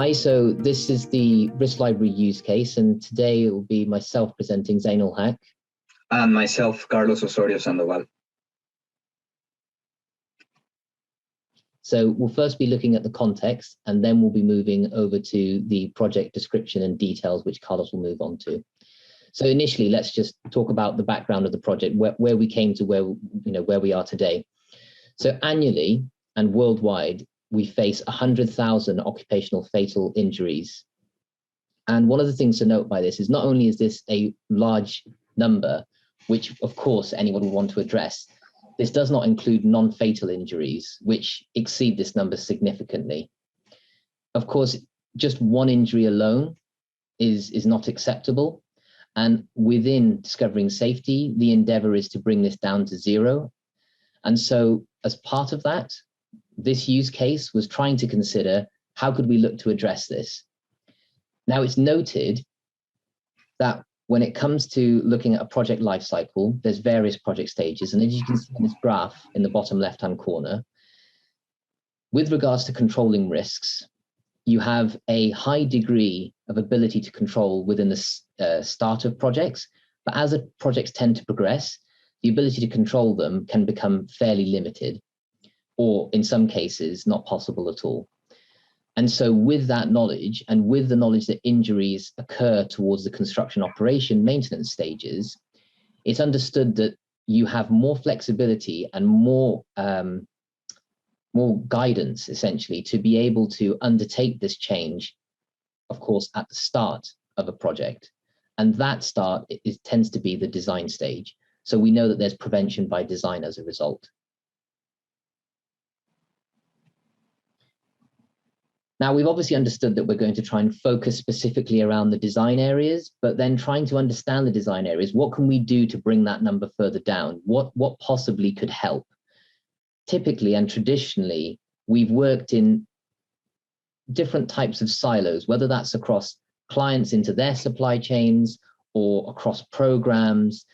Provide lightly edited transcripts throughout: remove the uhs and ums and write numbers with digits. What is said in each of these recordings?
Hi, so this is the risk library use case, and today it will be myself presenting Zainul Haq. And myself, Carlos Osorio Sandoval. So we'll first be looking at the context, and then we'll be moving over to the project description and details, which Carlos will move on to. So initially, let's just talk about the background of the project, where we came to where we are today. So annually and worldwide, we face 100,000 occupational fatal injuries. And one of the things to note by this is not only is this a large number, which of course anyone would want to address, this does not include non-fatal injuries, which exceed this number significantly. Of course, just one injury alone is not acceptable. And within discovering safety, the endeavor is to bring this down to zero. And so as part of that, this use case was trying to consider how could we look to address this. Now, it's noted that when it comes to looking at a project lifecycle, there's various project stages. And as you can see in this graph in the bottom left-hand corner, with regards to controlling risks, you have a high degree of ability to control within the start of projects. But as the projects tend to progress, the ability to control them can become fairly limited, or in some cases, not possible at all. And so with that knowledge, and with the knowledge that injuries occur towards the construction operation maintenance stages, it's understood that you have more flexibility and more guidance, essentially, to be able to undertake this change, of course, at the start of a project. And that start tends to be the design stage. So we know that there's prevention by design as a result. Now, we've obviously understood that we're going to try and focus specifically around the design areas, but then trying to understand the design areas, what can we do to bring that number further down? What possibly could help? Typically and traditionally, we've worked in different types of silos, whether that's across clients into their supply chains or across programs,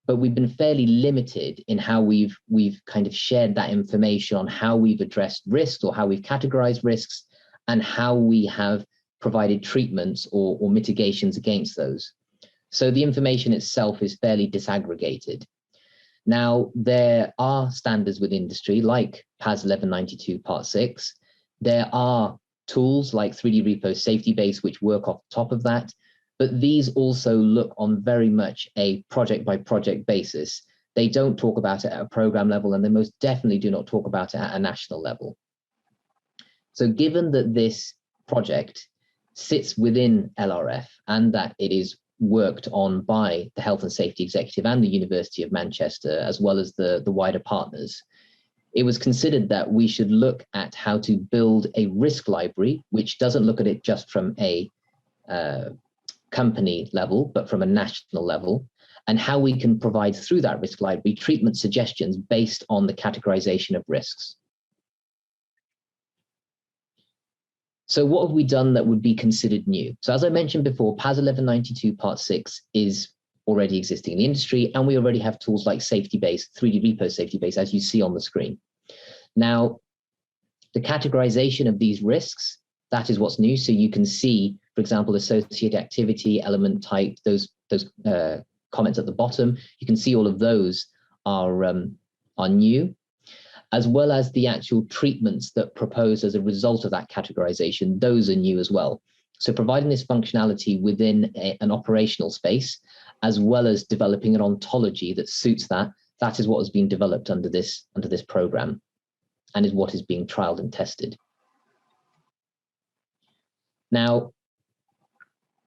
but we've been fairly limited in how we've kind of shared that information on how we've addressed risks or how we've categorized risks, and how we have provided treatments or mitigations against those. So the information itself is fairly disaggregated. Now, there are standards with industry like PAS 1192 Part 6. There are tools like 3D Repo Safety Base, which work off the top of that, but these also look on very much a project by project basis. They don't talk about it at a program level, and they most definitely do not talk about it at a national level. So given that this project sits within LRF and that it is worked on by the Health and Safety Executive and the University of Manchester, as well as the wider partners, it was considered that we should look at how to build a risk library, which doesn't look at it just from a company level, but from a national level, and how we can provide through that risk library treatment suggestions based on the categorization of risks. So what have we done that would be considered new? So as I mentioned before, PAS 1192 Part 6 is already existing in the industry, and we already have tools like Safety Base, 3D Repo Safety Base, as you see on the screen. Now, the categorization of these risks, that is what's new. So you can see, for example, associate activity, element type, those comments at the bottom. You can see all of those are new, as well as the actual treatments that propose as a result of that categorization. Those are new as well. So providing this functionality within an operational space, as well as developing an ontology that suits that, that is what has been developed under this program and is what is being trialed and tested. Now,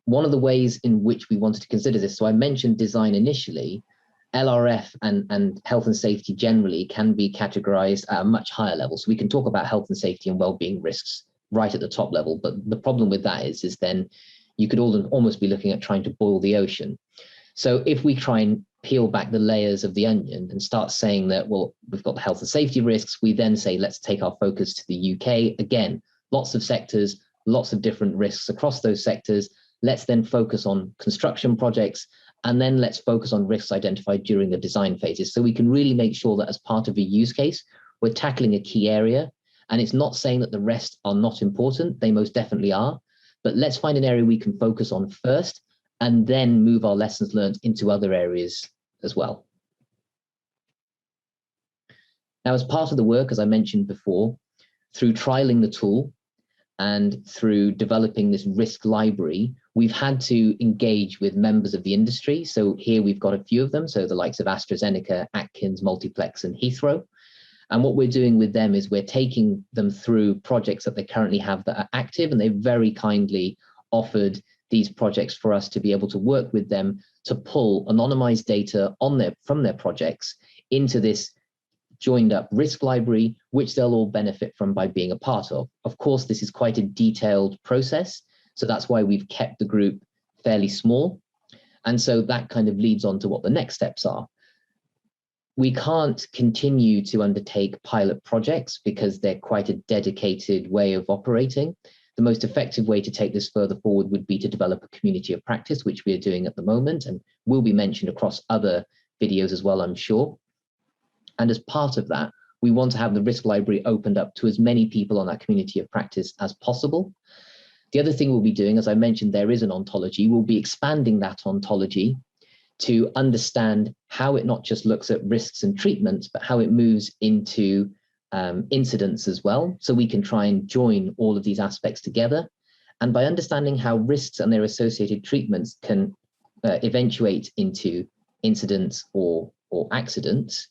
one of the ways in which we wanted to consider this, so I mentioned design initially, LRF and health and safety generally can be categorized at a much higher level. So we can talk about health and safety and well-being risks right at the top level. But the problem with that is then you could almost be looking at trying to boil the ocean. So if we try and peel back the layers of the onion and start saying that, well, we've got the health and safety risks, we then say, let's take our focus to the UK. Again, lots of sectors, lots of different risks across those sectors. Let's then focus on construction projects. And then let's focus on risks identified during the design phases. So we can really make sure that as part of a use case, we're tackling a key area. And it's not saying that the rest are not important. They most definitely are. but let's find an area we can focus on first and then move our lessons learned into other areas as well. Now, as part of the work, as I mentioned before, through trialing the tool and through developing this risk library, we've had to engage with members of the industry. So here we've got a few of them, so the likes of AstraZeneca, Atkins, Multiplex, and Heathrow. And what we're doing with them is we're taking them through projects that they currently have that are active, and they very kindly offered these projects for us to be able to work with them to pull anonymized data from their projects into this joined up risk library, which they'll all benefit from by being a part of. Of course, this is quite a detailed process, so that's why we've kept the group fairly small. And so that kind of leads on to what the next steps are. We can't continue to undertake pilot projects because they're quite a dedicated way of operating. The most effective way to take this further forward would be to develop a community of practice, which we are doing at the moment and will be mentioned across other videos as well, I'm sure. And as part of that, we want to have the risk library opened up to as many people on that community of practice as possible. The other thing we'll be doing, as I mentioned, there is an ontology. We'll be expanding that ontology to understand how it not just looks at risks and treatments, but how it moves into incidents as well. So we can try and join all of these aspects together. And by understanding how risks and their associated treatments can eventuate into incidents or accidents,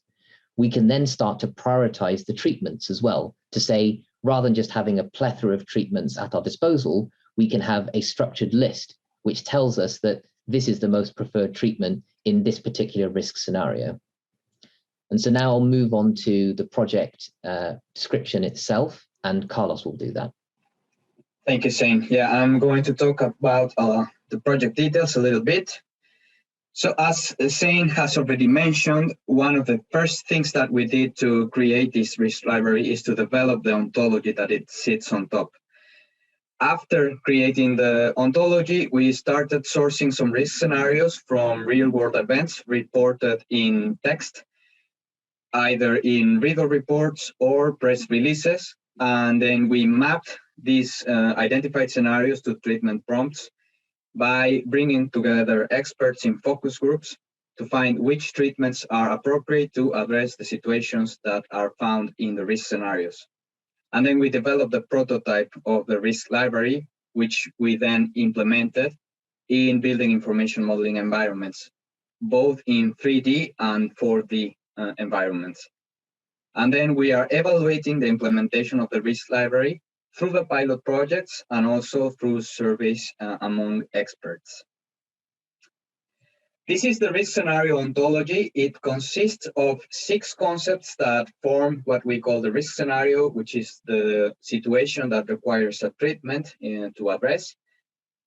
we can then start to prioritize the treatments as well, to say, rather than just having a plethora of treatments at our disposal, we can have a structured list which tells us that this is the most preferred treatment in this particular risk scenario. And so now I'll move on to the project description itself, and Carlos will do that. Thank you, Shane. Yeah, I'm going to talk about the project details a little bit. So as Shane has already mentioned, one of the first things that we did to create this risk library is to develop the ontology that it sits on top. After creating the ontology, we started sourcing some risk scenarios from real-world events reported in text, either in reader reports or press releases. And then we mapped these identified scenarios to treatment prompts by bringing together experts in focus groups to find which treatments are appropriate to address the situations that are found in the risk scenarios. And then we developed a prototype of the risk library, which we then implemented in building information modeling environments, both in 3D and 4D environments. And then we are evaluating the implementation of the risk library through the pilot projects and also through surveys among experts. This is the risk scenario ontology. It consists of 6 concepts that form what we call the risk scenario, which is the situation that requires a treatment to address.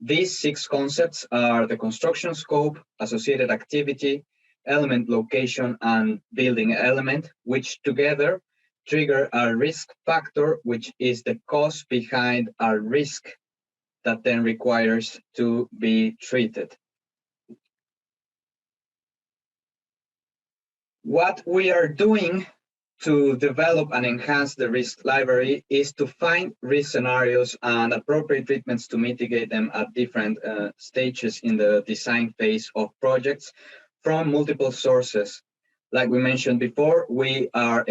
These 6 concepts are the construction scope, associated activity, element location, and building element, which together trigger a risk factor, which is the cause behind a risk that then requires to be treated. What we are doing to develop and enhance the risk library is to find risk scenarios and appropriate treatments to mitigate them at different stages in the design phase of projects from multiple sources. Like we mentioned before, we are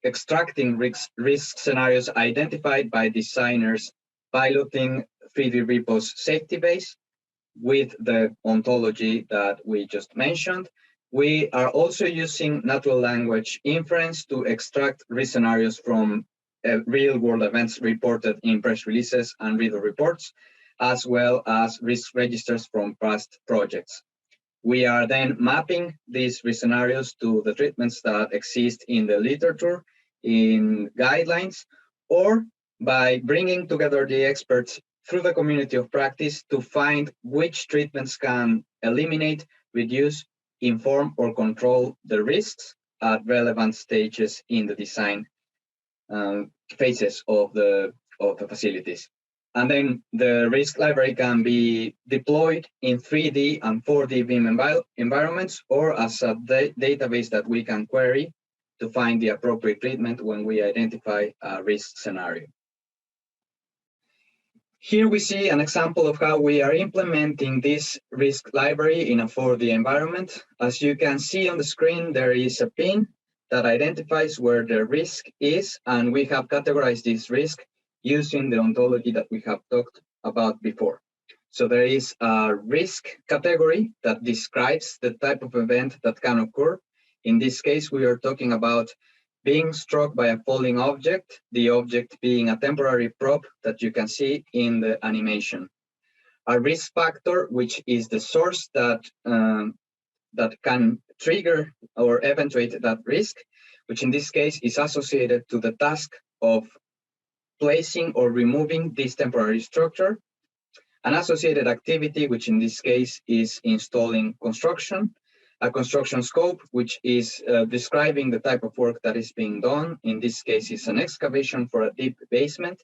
extracting risk scenarios identified by designers piloting 3D repos safety base with the ontology that we just mentioned. We are also using natural language inference to extract risk scenarios from real-world events reported in press releases and reader reports, as well as risk registers from past projects. We are then mapping these risk scenarios to the treatments that exist in the literature, in guidelines, or by bringing together the experts through the community of practice to find which treatments can eliminate, reduce, inform, or control the risks at relevant stages in the design phases of the facilities. And then the risk library can be deployed in 3D and 4D BIM environments, or as a database that we can query to find the appropriate treatment when we identify a risk scenario. Here we see an example of how we are implementing this risk library in a 4D environment. As you can see on the screen, there is a pin that identifies where the risk is, and we have categorized this risk using the ontology that we have talked about before. So there is a risk category that describes the type of event that can occur. In this case, we are talking about being struck by a falling object, the object being a temporary prop that you can see in the animation. A risk factor, which is the source that can trigger or eventuate that risk, which in this case is associated to the task of placing or removing this temporary structure. An associated activity, which in this case is installing construction. A construction scope, which is describing the type of work that is being done. In this case, it's an excavation for a deep basement.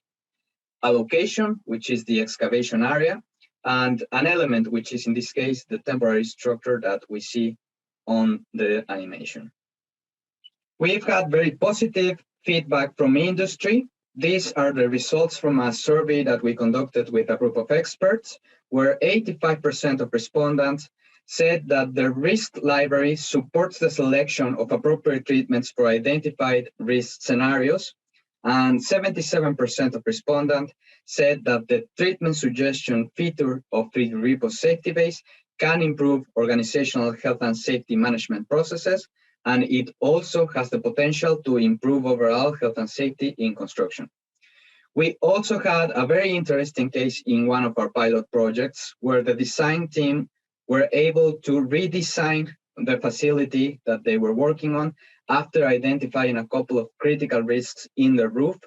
A location, which is the excavation area, and an element, which is in this case the temporary structure that we see on the animation. We've had very positive feedback from industry. These are the results from a survey that we conducted with a group of experts, where 85% of respondents said that the risk library supports the selection of appropriate treatments for identified risk scenarios, and 77% of respondents said that the treatment suggestion feature of 3D Repo Safety Base can improve organizational health and safety management processes, and it also has the potential to improve overall health and safety in construction. We also had a very interesting case in one of our pilot projects where the design team were able to redesign the facility that they were working on after identifying a couple of critical risks in the roof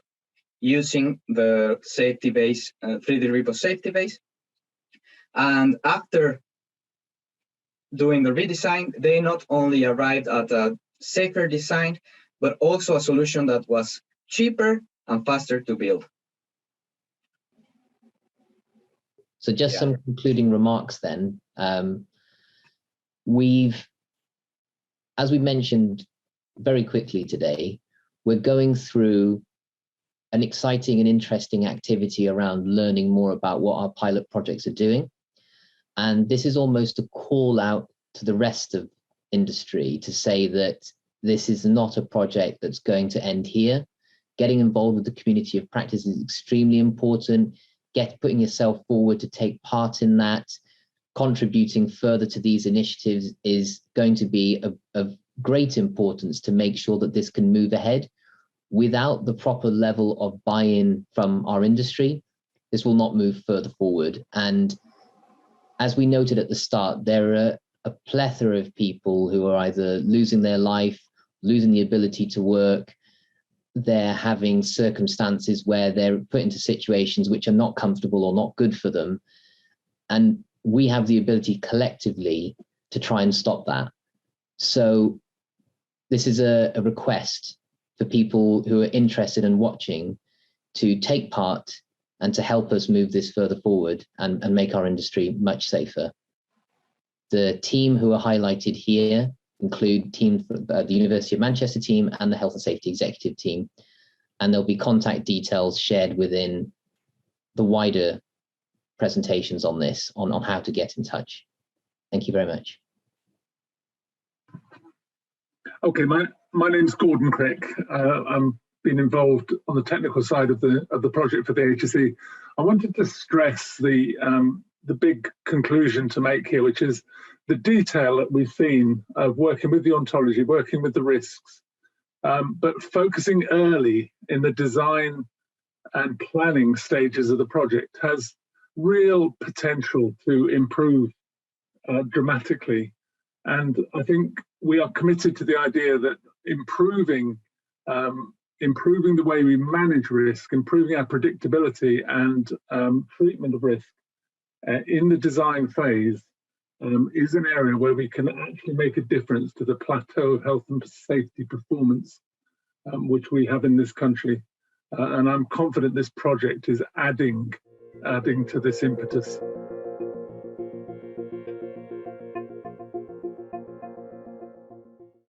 using the safety base, 3D Repo Safety Base. And after doing the redesign, they not only arrived at a safer design, but also a solution that was cheaper and faster to build. So just some concluding remarks then. As we mentioned very quickly today, we're going through an exciting and interesting activity around learning more about what our pilot projects are doing. And this is almost a call out to the rest of industry to say that this is not a project that's going to end here. Getting involved with the community of practice is extremely important. Putting yourself forward to take part in that, contributing further to these initiatives is going to be of great importance to make sure that this can move ahead. Without the proper level of buy-in from our industry, this will not move further forward. And as we noted at the start, there are a plethora of people who are either losing their life, losing the ability to work. They're having circumstances where they're put into situations which are not comfortable or not good for them. And we have the ability collectively to try and stop that. So this is a request for people who are interested in watching to take part and to help us move this further forward and make our industry much safer. The team who are highlighted here include team from the University of Manchester team and the Health and Safety Executive team. And there'll be contact details shared within the wider presentations on this, on how to get in touch. Thank you very much. Okay, my name's Gordon Crick. I'm been involved on the technical side of the project for the HSE. I wanted to stress the big conclusion to make here, which is the detail that we've seen of working with the ontology, working with the risks, but focusing early in the design and planning stages of the project has real potential to improve dramatically. And I think we are committed to the idea that improving the way we manage risk, improving our predictability and treatment of risk in the design phase is an area where we can actually make a difference to the plateau of health and safety performance which we have in this country. And I'm confident this project is adding to this impetus.